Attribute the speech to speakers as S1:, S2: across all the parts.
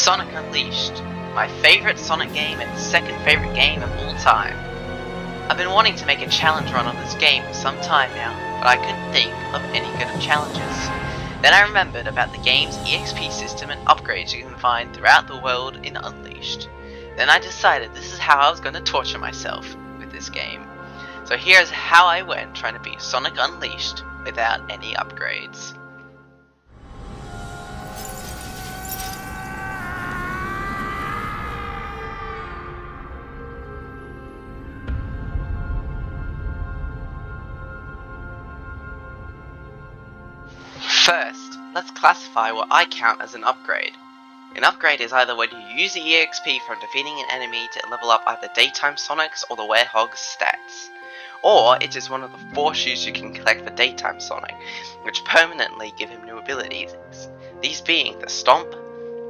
S1: Sonic Unleashed, my favourite Sonic game and second favourite game of all time. I've been wanting to make a challenge run on this game for some time now, but I couldn't think of any good challenges. Then I remembered about the game's EXP system and upgrades you can find throughout the world in Unleashed. Then I decided this is how I was going to torture myself with this game. So here's how I went trying to beat Sonic Unleashed without any upgrades. First, let's classify what I count as an upgrade. An upgrade is either when you use the EXP from defeating an enemy to level up either Daytime Sonic's or the Werehog's stats. Or it is one of the 4 shoes you can collect for Daytime Sonic, which permanently give him new abilities, these being the Stomp,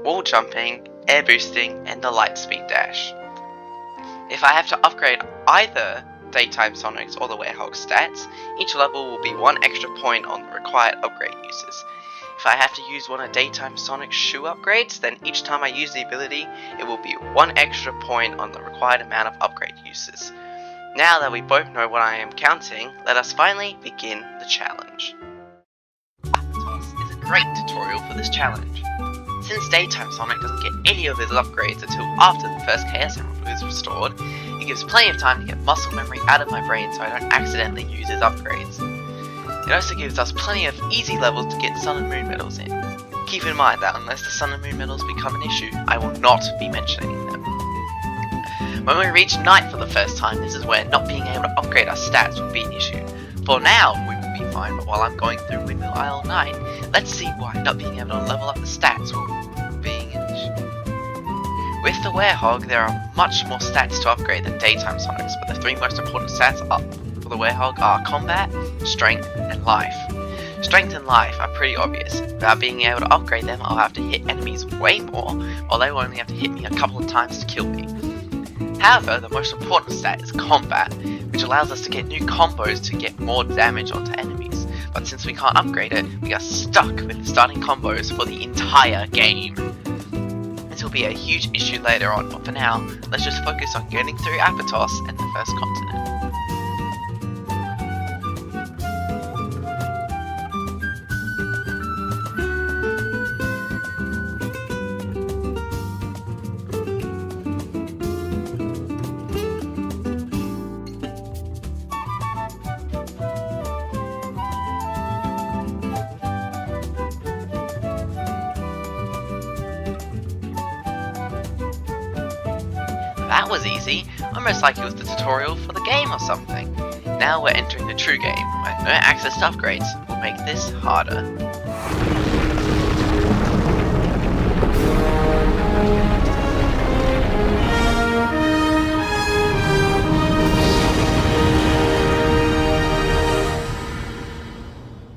S1: Wall Jumping, Air Boosting, and the Lightspeed Dash. If I have to upgrade either Daytime Sonic's or the Werehog's stats, each level will be 1 extra point on the required upgrade uses. If I have to use one of Daytime Sonic's shoe upgrades, then each time I use the ability, it will be 1 extra point on the required amount of upgrade uses. Now that we both know what I am counting, let us finally begin the challenge. Apotos is a great tutorial for this challenge. Since Daytime Sonic doesn't get any of his upgrades until after the first Chaos Emerald is restored, it gives plenty of time to get muscle memory out of my brain so I don't accidentally use his upgrades. It also gives us plenty of easy levels to get Sun and Moon medals in. Keep in mind that unless the Sun and Moon medals become an issue, I will not be mentioning them. When we reach Night for the first time, this is where not being able to upgrade our stats will be an issue. For now, we will be fine, but while I'm going through Windmill Isle Night, let's see why not being able to level up the stats will be an issue. With the Werehog, there are much more stats to upgrade than Daytime Sonic's, but the 3 most important stats up for the Werehog are Combat, Strength, and Life. Strength and Life are pretty obvious. Without being able to upgrade them, I'll have to hit enemies way more, while they will only have to hit me a couple of times to kill me. However, the most important stat is Combat, which allows us to get new combos to get more damage onto enemies. But since we can't upgrade it, we are stuck with the starting combos for the entire game. This will be a huge issue later on, but for now, let's just focus on getting through Apotos and the first continent. That was easy, almost like it was the tutorial for the game or something. Now we're entering the true game, where no access to upgrades will make this harder.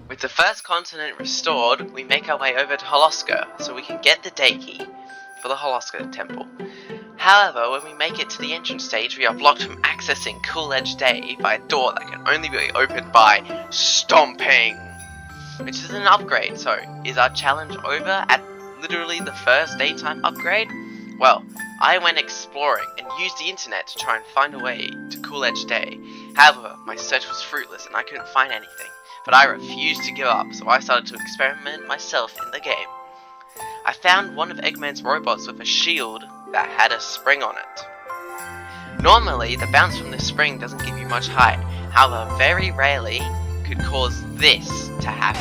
S1: With the first continent restored, we make our way over to Holoska so we can get the day key for the Holoska temple. However, when we make it to the entrance stage, we are blocked from accessing Cool Edge Day by a door that can only be opened by stomping, which is an upgrade. So, is our challenge over at literally the first daytime upgrade? Well, I went exploring and used the internet to try and find a way to Cool Edge Day. However, my search was fruitless and I couldn't find anything. But I refused to give up, so I started to experiment myself in the game. I found one of Eggman's robots with a shield that had a spring on it. Normally, the bounce from this spring doesn't give you much height, however very rarely could cause this to happen.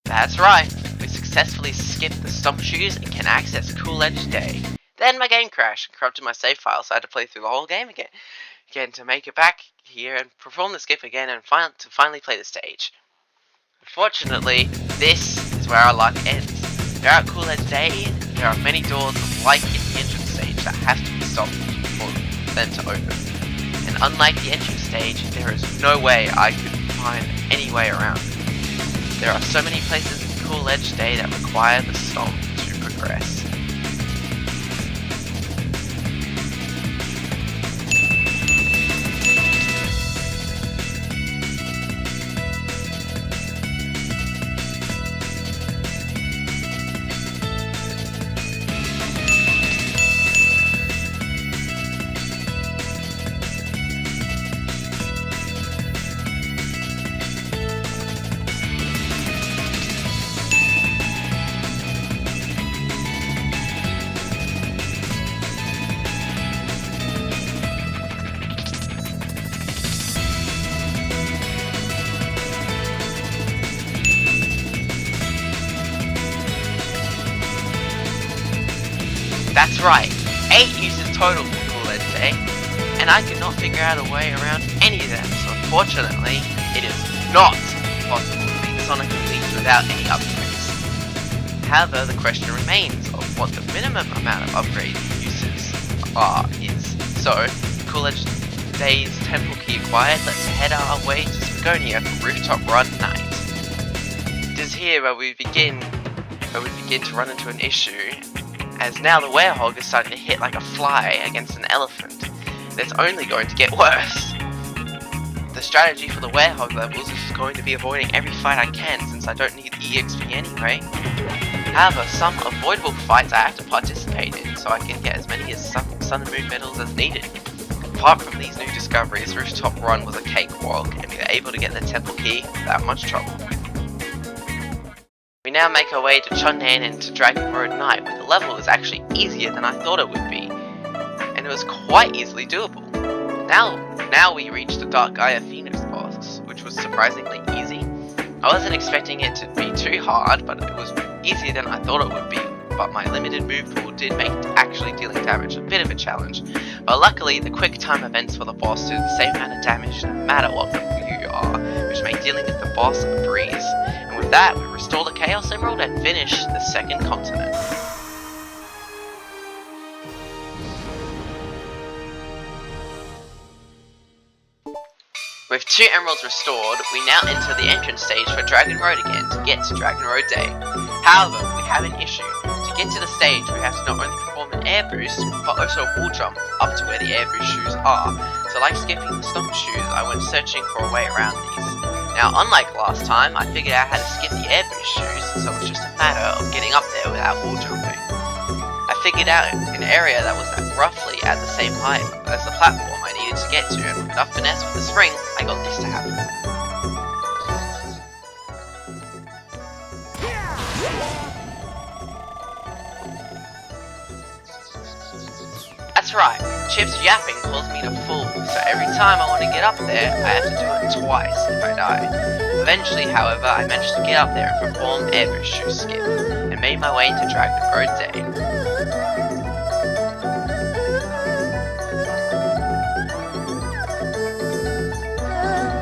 S1: That's right, we successfully skipped the stomp shoes and can access Cool Edge Day. Then my game crashed and corrupted my save file, so I had to play through the whole game again to make it back here and perform the skip again and finally play the stage. Unfortunately, this is where our luck ends. Throughout Cool Edge Day, there are many doors like in the entrance stage that have to be stopped for them to open. And unlike the entrance stage, there is no way I could find any way around it. There are so many places in Cool Edge Day that require the stomp to progress. That's right, 8 uses total for Cool Edge Day, and I could not figure out a way around any of them, so unfortunately, it is not possible to beat Sonic Elite without any upgrades. However, the question remains of what the minimum amount of upgrade uses is. So, Cool Edge Day's temple key acquired, let's head our way to Spagonia for Rooftop Run Night. It is here where we begin to run into an issue, as now the Werehog is starting to hit like a fly against an elephant. It's only going to get worse. The strategy for the Werehog levels is going to be avoiding every fight I can, since I don't need the EXP anyway. However, some avoidable fights I have to participate in, so I can get as many as Sun and Moon medals as needed. Apart from these new discoveries, Rooftop Run was a cakewalk, and we were able to get the temple key without much trouble. We now make our way to Chun Nan and to Dragoon Night, where the level was actually easier than I thought it would be, and it was quite easily doable. Now we reach the Dark Gaia Phoenix boss, which was surprisingly easy. I wasn't expecting it to be too hard, but it was easier than I thought it would be, but my limited move pool did make actually dealing damage a bit of a challenge. But luckily, the quick time events for the boss do the same amount of damage no matter what level you are, which made dealing with the boss a breeze. And with that, we restore the Chaos Emerald and finish the second continent. With 2 emeralds restored, we now enter the entrance stage for Dragoon Road again to get to Dragoon Road Day. However, we have an issue. To get to the stage, we have to not only perform an air boost, but also a wall jump up to where the air boost shoes are. So like skipping the stomp shoes, I went searching for a way around these. Now, unlike last time, I figured out how to skip the air boost shoes, so it was just a matter of getting up there without wall jumping. I figured out an area that was roughly at the same height as the platform I needed to get to, and with enough finesse with the spring, I got this to happen. That's right, Chip's yapping calls me to fool, so every time I want to get up there, I have to do it twice if I die. Eventually, however, I managed to get up there and perform air boost shoe skip, and made my way into Dragoon Road Day.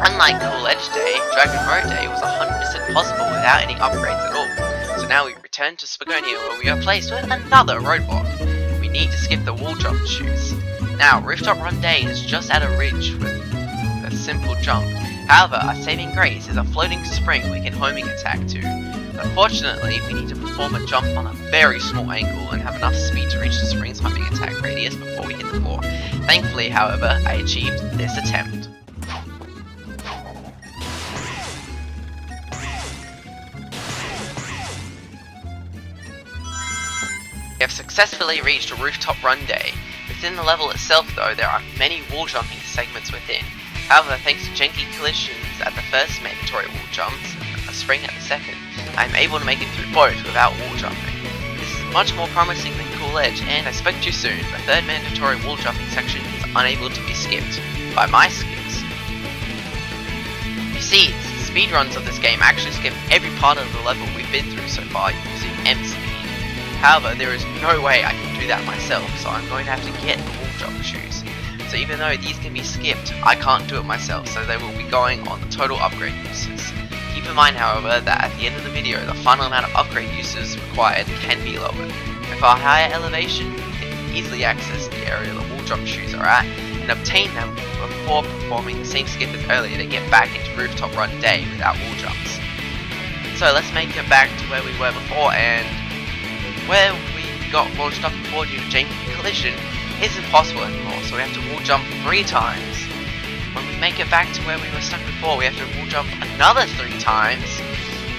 S1: Unlike Cool Edge Day, Dragoon Road Day was 100% possible without any upgrades at all. So now we return to Spagonia, where we are placed with another roadblock. We need to skip the wall jump shoes. Now, Rooftop Run Day is just at a ridge with a simple jump. However, our saving grace is a floating spring we can homing attack to. Unfortunately, we need to perform a jump on a very small angle and have enough speed to reach the spring's homing attack radius before we hit the floor. Thankfully, however, I achieved this attempt. We have successfully reached a Rooftop Run Day. Within the level itself though, there are many wall jumping segments within. However, thanks to janky collisions at the first mandatory wall jumps, and a spring at the second, I am able to make it through both without wall jumping. This is much more promising than Cool Edge, and I spoke too soon, the third mandatory wall jumping section is unable to be skipped by my skills. You see, speedruns of this game actually skip every part of the level we've been through so far using M speed. However, there is no way I can do that myself, so I'm going to have to get the wall jump shoes. So even though these can be skipped, I can't do it myself, so they will be going on the total upgrade uses. Keep in mind, however, that at the end of the video, the final amount of upgrade uses required can be lowered. With our higher elevation, we can easily access the area the wall jump shoes are at, and obtain them before performing the same skip as earlier to get back into Rooftop Run Day without wall jumps. So let's make it back to where we were before, and where we got launched up before due to janky collision isn't possible anymore, so we have to wall jump 3 times. When we make it back to where we were stuck before, we have to wall jump another 3 times,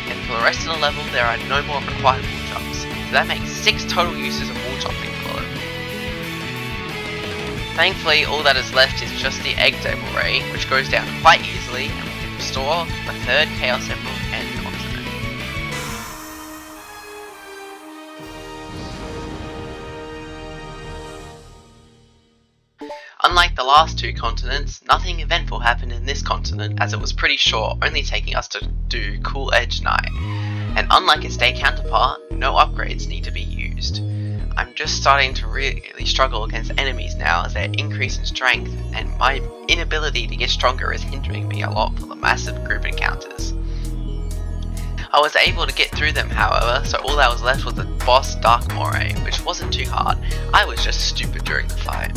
S1: and for the rest of the level there are no more required wall jumps, so that makes 6 total uses of wall jumping for the level. Thankfully, all that is left is just the egg table ray, which goes down quite easily, and we can restore the 3rd Chaos Emerald and continent. Unlike the last 2 continents, nothing eventful happened in this continent, as it was pretty short, only taking us to do Cool Edge Night. And unlike its day counterpart, no upgrades need to be used. used. I'm just starting to really struggle against enemies now as they increase in strength, and my inability to get stronger is hindering me a lot for the massive group encounters. I was able to get through them however, so all that was left was the boss Dark Moray, which wasn't too hard. I was just stupid during the fight.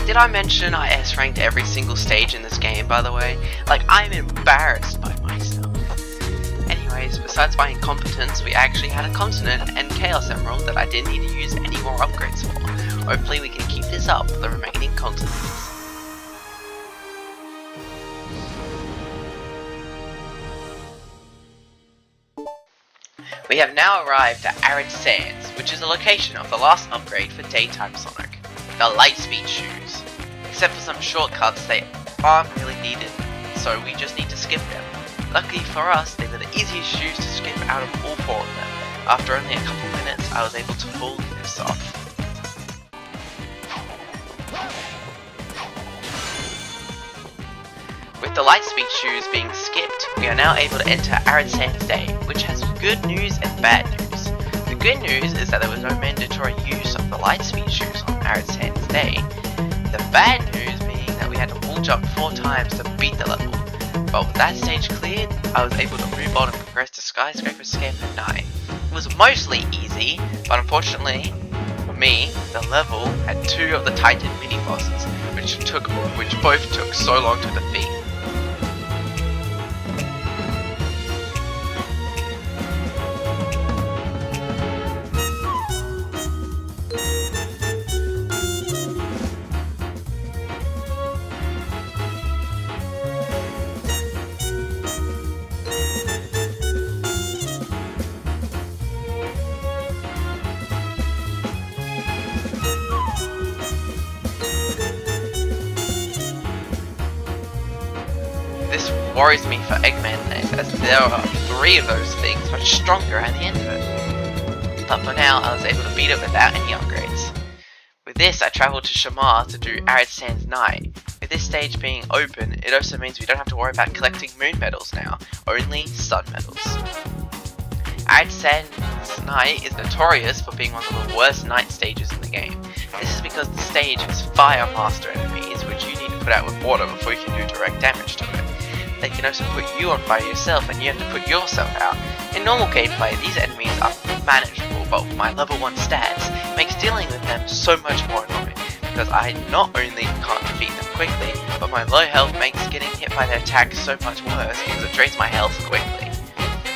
S1: Did I mention I S-ranked every single stage in this game, by the way? Like, I'm embarrassed by myself. Anyways, besides my incompetence, we actually had a continent and Chaos Emerald that I didn't need to use any more upgrades for. Hopefully we can keep this up for the remaining continents. We have now arrived at Arid Sands, which is the location of the last upgrade for Daytime Sonic, the Lightspeed Shoes. Except for some shortcuts, they aren't really needed, so we just need to skip them. Luckily for us, they were the easiest shoes to skip out of all four of them. After only a couple minutes, I was able to pull this off. With the Lightspeed shoes being skipped, we are now able to enter Arid Sands Day, which has good news and bad news. The good news is that there was no mandatory use of the Lightspeed shoes on Arid Sands Day. The bad news being that we had to wall jump 4 times to beat the level. But with that stage cleared, I was able to move on and progress to Skyscraper Scamper Night. It was mostly easy, but unfortunately, for me, the level had 2 of the Titan mini-bosses, which both took so long to defeat. This worries me for Eggmanland, as there are 3 of those things much stronger at the end of it. But for now, I was able to beat it without any upgrades. With this, I travelled to Shamar to do Arid Sands Night. With this stage being open, it also means we don't have to worry about collecting moon medals now, only sun medals. Arid Sands Night is notorious for being one of the worst night stages in the game. This is because the stage has fire master enemies, which you need to put out with water before you can do direct damage to it. They can also put you on fire yourself, and you have to put yourself out. In normal gameplay, these enemies are manageable, but with my level 1 stats, it makes dealing with them so much more annoying, because I not only can't defeat them quickly, but my low health makes getting hit by their attacks so much worse because it drains my health quickly.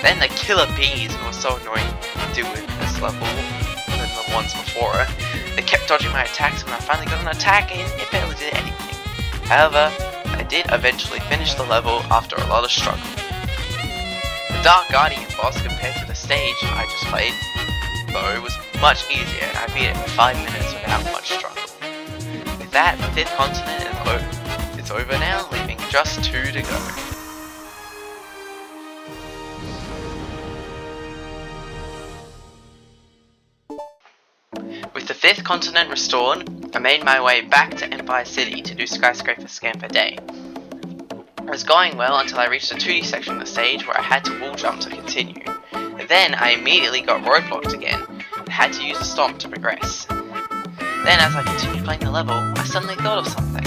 S1: Then the killer bees were so annoying to deal with this level than the ones before it. They kept dodging my attacks, and when I finally got an attack in, it barely did anything. However, I did eventually finish the level after a lot of struggle. The Dark Guardian boss compared to the stage I just played, though, was much easier, and I beat it in 5 minutes without much struggle. With that, the 5th continent is over now, leaving just 2 to go. With the 5th continent restored, I made my way back to Empire City to do Skyscraper Scamper Day. It was going well until I reached the 2D section of the stage where I had to wall jump to continue. Then I immediately got roadblocked again and had to use a stomp to progress. Then as I continued playing the level, I suddenly thought of something.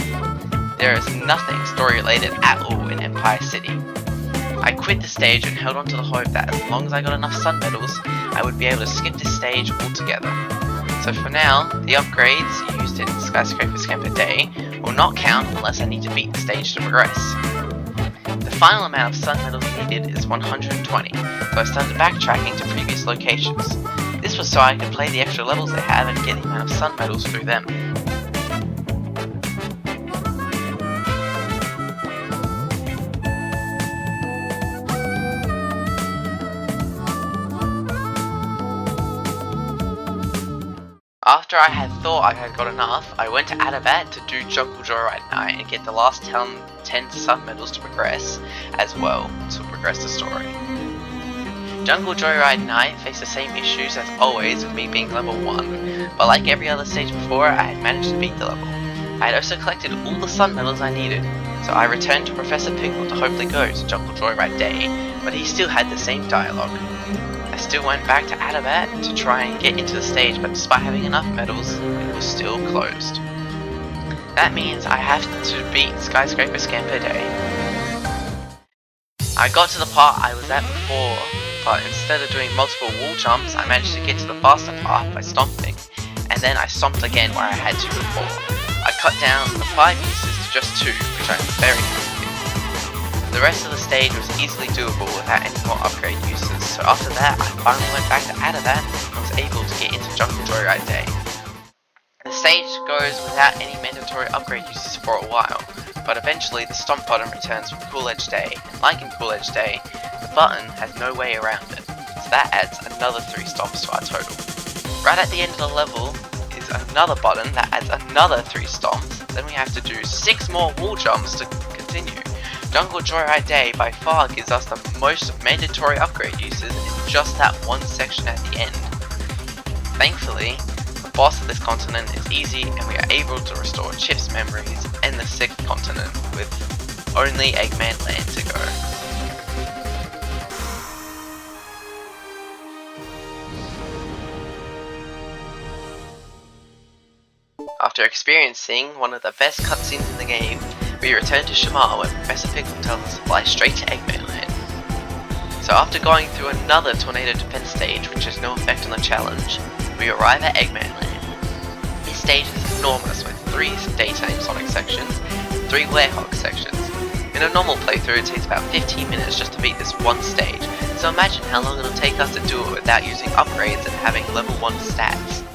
S1: There is nothing story related at all in Empire City. I quit the stage and held on to the hope that as long as I got enough sun medals, I would be able to skip this stage altogether. So for now, the upgrades used in Skyscraper Scamper Day will not count unless I need to beat the stage to progress. The final amount of sun medals needed is 120, so I started backtracking to previous locations. This was so I could play the extra levels they have and get the amount of sun medals through them. After I had thought I had got enough, I went to Arid to do Jungle Joyride Night and get the last 10 sun medals to progress as well, to progress the story. Jungle Joyride Night faced the same issues as always with me being level 1, but like every other stage before, I had managed to beat the level. I had also collected all the sun medals I needed, so I returned to Professor Pickle to hopefully go to Jungle Joyride Day, but he still had the same dialogue. I still went back to Arid to try and get into the stage, but despite having enough medals, it was still closed. That means I have to beat Skyscraper Scamper Day. I got to the part I was at before, but instead of doing multiple wall jumps, I managed to get to the faster path by stomping, and then I stomped again where I had to before. I cut down the 5 uses to just 2, which I'm very happy with. The rest of the stage was easily doable without any more upgrade uses, so after that I finally went back to Arid and was able to get into Jungle Joyride Day. The stage goes without any mandatory upgrade uses for a while, but eventually the stomp button returns from Cool Edge Day, and like in Cool Edge Day, the button has no way around it, so that adds another 3 stomps to our total. Right at the end of the level is another button that adds another 3 stomps, then we have to do 6 more wall jumps to continue. Jungle Joyride Day by far gives us the most mandatory upgrade uses in just that one section at the end. Thankfully, the boss of this continent is easy and we are able to restore Chip's memories and the 6th continent with only Eggmanland to go. After experiencing one of the best cutscenes in the game, we return to Shamar where Professor Pickle tells us to fly straight to Eggmanland. So after going through another tornado defense stage which has no effect on the challenge, we arrive at Eggmanland. This stage is enormous with 3 daytime Sonic sections and 3 Werehog sections. In a normal playthrough it takes about 15 minutes just to beat this one stage, so imagine how long it'll take us to do it without using upgrades and having level 1 stats.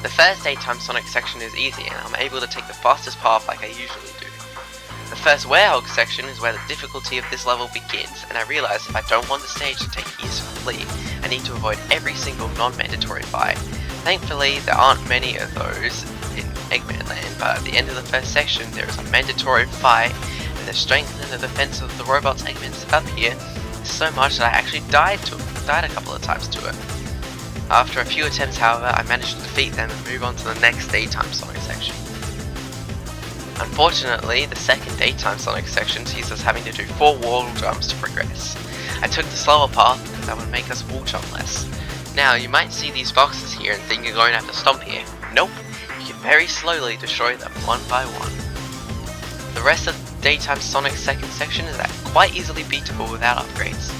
S1: The first daytime Sonic section is easy and I'm able to take the fastest path like I usually do. The first Werehog section is where the difficulty of this level begins, and I realise if I don't want the stage to take years to complete, I need to avoid every single non-mandatory fight. Thankfully there aren't many of those in Eggmanland, but at the end of the first section there is a mandatory fight, and the strength and the defense of the robots Eggman set up here is so much that I actually died a couple of times to it. After a few attempts, however, I managed to defeat them and move on to the next daytime Sonic section. Unfortunately, the second daytime Sonic section sees us having to do 4 wall jumps to progress. I took the slower path because that would make us wall jump less. Now, you might see these boxes here and think you're going to have to stomp here. Nope, you can very slowly destroy them one by one. The rest of the daytime Sonic second section is quite easily beatable without upgrades.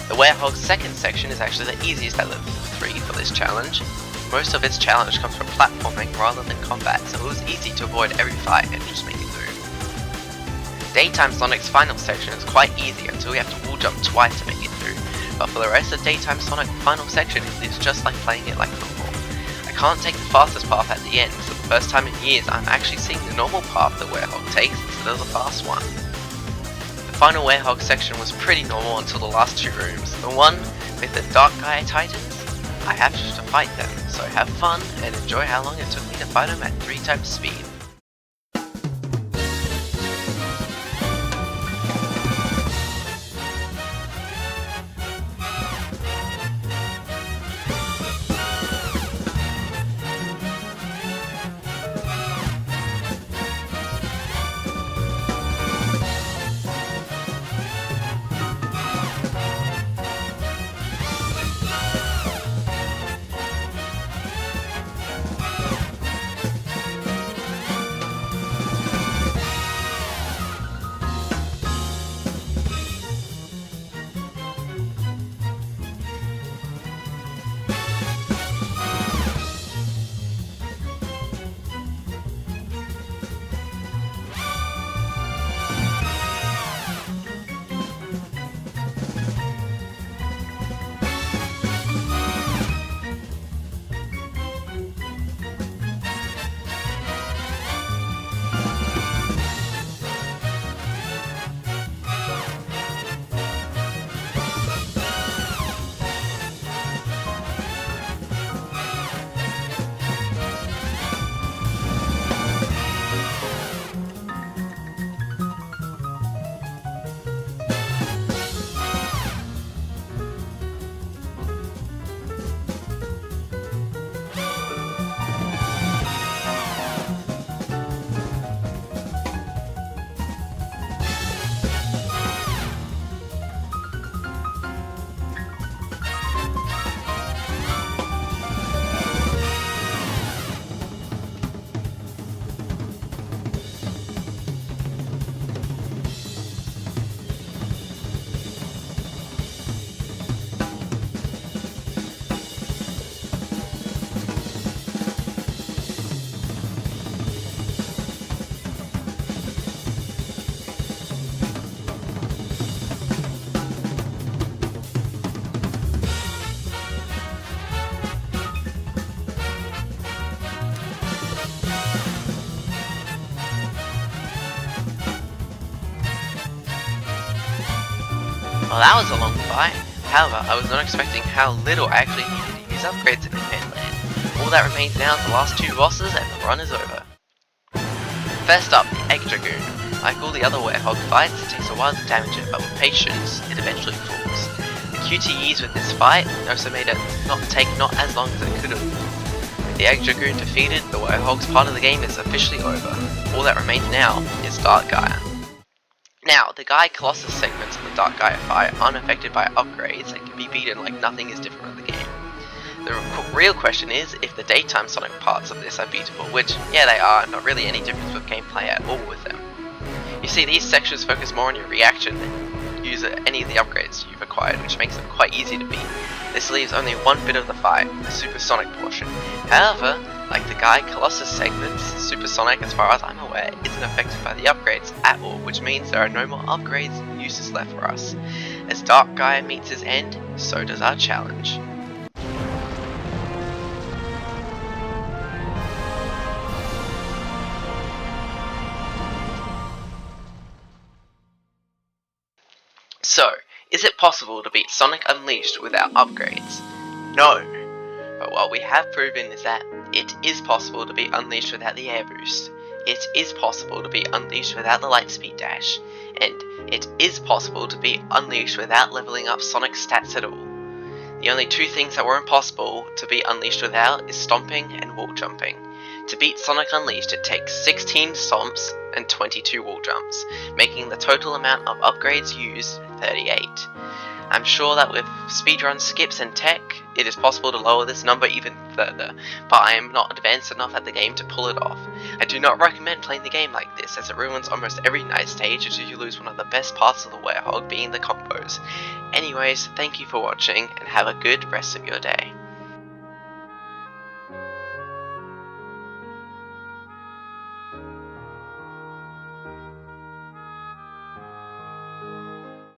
S1: The Werehog's second section is actually the easiest at level 3 for this challenge. Most of its challenge comes from platforming rather than combat, so it was easy to avoid every fight and just make it through. Daytime Sonic's final section is quite easy until we have to wall jump twice to make it through, but for the rest of Daytime Sonic final section it is just like playing it like normal. I can't take the fastest path at the end, so the first time in years I'm actually seeing the normal path that Werehog takes instead of the fast one. The final Werehog section was pretty normal until the last 2 rooms. The one with the Dark Gaia Titans, I have to fight them, so have fun and enjoy how long it took me to fight them at 3 times speed. Well, that was a long fight. However, I was not expecting how little I actually needed to use upgrades in Eggmanland. All that remains now is the last 2 bosses and the run is over. First up, the Egg Dragoon. Like all the other Werehog fights, it takes a while to damage it, but with patience, it eventually falls. The QTEs with this fight also made it take not as long as it could have. With the Egg Dragoon defeated, the Werehog's part of the game is officially over. All that remains now is Dark Gaia. Now, the Gaia Colossus segments in the Dark Gaia fight aren't affected by upgrades and can be beaten like nothing is different with the game. The real question is if the daytime Sonic parts of this are beatable, which, yeah they are, not really any difference with gameplay at all with them. You see, these sections focus more on your reaction than use any of the upgrades you've acquired, which makes them quite easy to beat. This leaves only one bit of the fight, the Supersonic portion. However, like the Gaia Colossus segments, Supersonic, as far as I'm aware, isn't affected by the upgrades at all, which means there are no more upgrades uses left for us. As Dark Gaia meets its end, so does our challenge. So, is it possible to beat Sonic Unleashed without upgrades? No! But what we have proven is that it is possible to be Unleashed without the air boost, it is possible to be Unleashed without the lightspeed dash, and it is possible to be Unleashed without leveling up Sonic's stats at all. The only 2 things that were impossible to be Unleashed without is stomping and wall jumping. To beat Sonic Unleashed, it takes 16 stomps and 22 wall jumps, making the total amount of upgrades used 38. I'm sure that with speedrun skips and tech, it is possible to lower this number even further, but I am not advanced enough at the game to pull it off. I do not recommend playing the game like this, as it ruins almost every night stage as you lose one of the best parts of the Werehog, being the combos. Anyways, thank you for watching, and have a good rest of your day.